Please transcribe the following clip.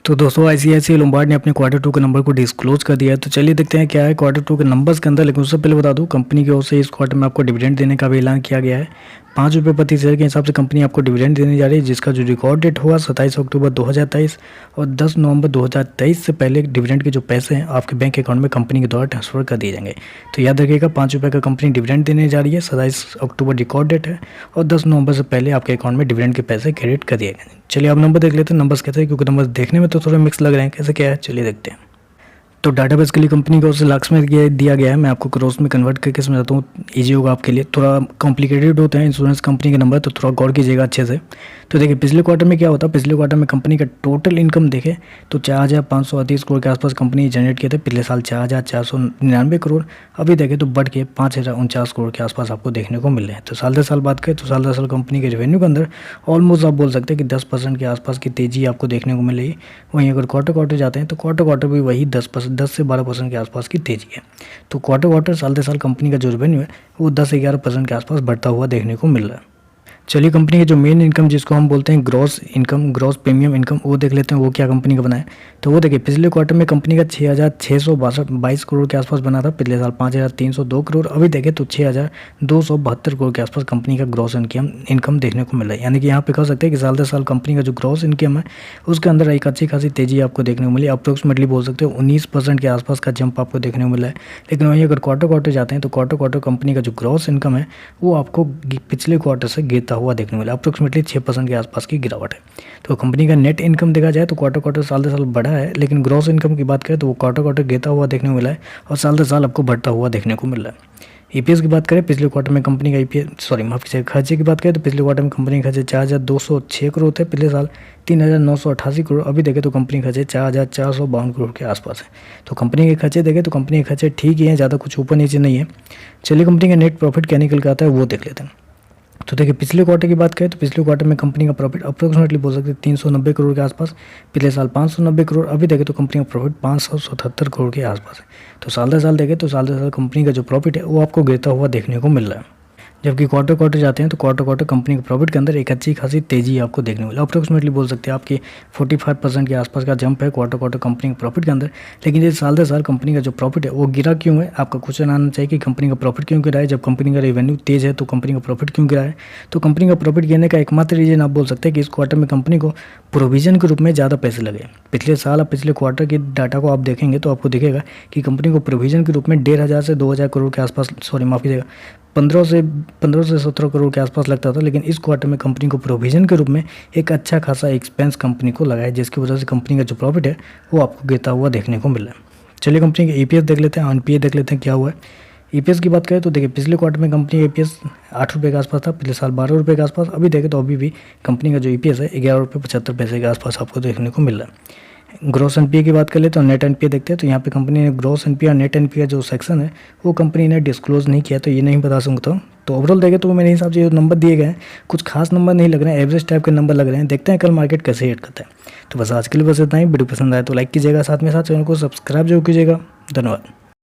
तो दोस्तों ICICI Lombard ने अपने क्वार्टर टू के नंबर को डिस्क्लोज कर दिया है। तो चलिए देखते हैं क्या है क्वार्टर टू के नंबर्स के अंदर। लेकिन उससे पहले बता दूं, कंपनी की ओर से इस क्वार्टर में आपको डिविडेंड देने का भी ऐलान किया गया है। ₹5 प्रति शेयर के हिसाब से कंपनी आपको डिविडेंड देने जा रही है, जिसका जो रिकॉर्ड डेट होगा 27 अक्टूबर 2023 और 10 नवंबर 2023 से पहले डिविडेंड के जो पैसे हैं आपके बैंक अकाउंट में कंपनी के द्वारा ट्रांसफर कर दिए जाएंगे। तो याद रखिएगा, ₹5 का कंपनी डिविडेंड देने जा रही है। 27 अक्टूबर रिकॉर्ड डेट है और 10 नवंबर से पहले आपके अकाउंट में डिविडेंड के पैसे क्रेडिट कर दिए गए। चलिए आप नंबर देख लेते हैं। नंबर्स कैसे हैं, क्योंकि नंबर्स देखने में तो थोड़े मिक्स लग रहे हैं। कैसे क्या है चलिए देखते हैं। तो डाटाबेस के लिए कंपनी को उससे लाख्स में दिया गया है। मैं आपको क्रोस में कन्वर्ट करके समझाता हूँ, ईजी होगा आपके लिए। थोड़ा कॉम्प्लिकेटेड होते हैं इंश्योरेंस कंपनी के नंबर, तो थोड़ा गौर कीजिएगा अच्छे से। तो देखिए पिछले क्वार्टर में क्या होता है, पिछले क्वार्टर में कंपनी का टोटल इनकम देखें तो 4,538 करोड़ के आसपास कंपनी जनरेट किए थे। पिछले साल 4,499 करोड़, अभी देखें तो बढ़ के 5,049 करोड़ के आसपास आपको देखने को मिल रहे हैं। तो साल दर साल बात करें तो साल दर साल कंपनी के रेवेन्यू के अंदर ऑलमोस्ट आप बोल सकते हैं कि 10% के आसपास की तेजी आपको देखने को मिल रही है। वहीं अगर क्वार्टर जाते हैं तो क्वार्टर भी वही 10 से 12% के आसपास की तेजी है। तो क्वार्टर साल दर साल कंपनी का जो रेवेन्यू है वो 10 से 11% के आसपास बढ़ता हुआ देखने को मिल रहा है। चलिए कंपनी के जो मेन इनकम, जिसको हम बोलते हैं gross income, gross premium income, वो देख लेते हैं वो क्या कंपनी का बना है। तो वो देखिए पिछले क्वार्टर में कंपनी का 6,622 करोड़ के आसपास बना था। पिछले साल 5,302 करोड़, अभी देखें तो 6,272 करोड़ के आसपास कंपनी का ग्रॉस इनकम देखने को मिल रहा है। यानी कि यहाँ पे कह सकते हैं कि साल दर साल कंपनी का जो ग्रॉस इनकम है उसके अंदर एक अच्छी खासी तेजी आपको देखने को मिली। अप्रोक्सीमेटली बोल सकते हो 19% के आसपास का जंप आपको देखने को मिला है। लेकिन वहीं अगर क्वार्टर जाते हैं तो क्वार्टर कंपनी का जो ग्रॉस इनकम है वो आपको पिछले क्वार्टर से गिरता हुआ देखने मिला। अप्रोक्सीमेटली 6% के आसपास की गिरावट है। तो कंपनी का नेट इनकम देखा जाए तो क्वार्टर साल दर साल बढ़ा है, लेकिन ग्रॉस इनकम की बात करें तो वो क्वार्टर गिरता हुआ देखने को मिला है और साल दर साल आपको बढ़ता हुआ देखने को मिल रहा है। ईपीएस की बात करें, पिछले क्वार्टर में कंपनी का खर्चे की बात करें तो पिछले क्वार्टर में कंपनी खर्चे 4,206 करोड़ थे। पिछले साल 3,988 करोड़, अभी देखें तो कंपनी खर्चे 4,452 करोड़ के आसपास है। तो कंपनी के खर्चे देखें तो कंपनी के खर्चे ठीक ही हैं, ज़्यादा कुछ ऊपर नीचे नहीं है। चलिए कंपनी का नेट प्रॉफिट क्या निकल के आता है वो देख लेते हैं। तो देखिए पिछले क्वार्टर की बात करें तो पिछले क्वार्टर में कंपनी का प्रॉफिट अप्रोक्सीमेटली बोल सकते हैं 390 करोड़ के आसपास। पिछले साल 590 करोड़, अभी देखें तो कंपनी का प्रॉफिट 577 करोड़ के आसपास है। तो साल दर साल देखें तो साल दर साल कंपनी का जो प्रॉफिट है वो आपको गिरता हुआ देखने को मिल रहा है। जबकि क्वार्टर जाते हैं तो क्वार्टर कंपनी के प्रॉफिट के अंदर एक अच्छी खासी तेजी आपको देखने को मिली। अप्रोक्सीमेटली बोल सकते हैं आपकी 45% के आसपास का जंप है क्वार्टर कंपनी के प्रॉफिट के अंदर। लेकिन ये साल दर साल कंपनी का जो प्रॉफिट है वो गिरा क्यों है? आपका क्वेश्चन आना चाहिए कि कंपनी का प्रॉफिट क्यों गिरा है। जब कंपनी का रेवेन्यू तेज है तो कंपनी का प्रॉफिट क्यों गिरा है? तो कंपनी का प्रॉफिट गिरने का एकमात्र रीजन आप बोल सकते हैं कि इस क्वार्टर में कंपनी को प्रोविजन के रूप में ज़्यादा पैसे लगे। पिछले साल और पिछले क्वार्टर के डाटा को आप देखेंगे तो आपको दिखेगा कि कंपनी को प्रोविजन के रूप में 1,500 से 2,000 करोड़ के आसपास, माफ़ कीजिएगा, 15 से 17 करोड़ के आसपास लगता था। लेकिन इस क्वार्टर में कंपनी को प्रोविजन के रूप में एक अच्छा खासा एक्सपेंस कंपनी को लगा है, जिसकी वजह से कंपनी का जो प्रॉफिट है वो आपको गिरता हुआ देखने को मिल रहा है। चलिए कंपनी के ईपीएस देख लेते हैं, एनपीए देख लेते हैं क्या हुआ है। ईपीएस की बात करें तो देखिए पिछले क्वार्टर में कंपनी का ईपीएस ₹8 के आसपास था। पिछले साल ₹12 के आसपास, अभी देखें तो अभी भी कंपनी का जो ईपीएस है ₹11.75 के आसपास आपको देखने को मिल रहा है। ग्रॉस एनपीए की बात कर ले तो नेट एनपीए देखते हैं। तो यहाँ पे कंपनी ने ग्रॉस एनपीए और नेट एनपीए जो सेक्शन है वो कंपनी ने डिस्क्लोज नहीं किया, तो ये नहीं बता सकता। तो ओवरऑल देखें तो मेरे हिसाब से जो नंबर दिए गए हैं कुछ खास नंबर नहीं लग रहे हैं, एवरेज टाइप के नंबर लग रहे हैं। देखते हैं कल मार्केट कैसे हिट करता है। तो बस आज के लिए बस इतना ही। वीडियो पसंद आए तो लाइक कीजिएगा, साथ में साथ चैनल को सब्सक्राइब जरूर कीजिएगा। धन्यवाद।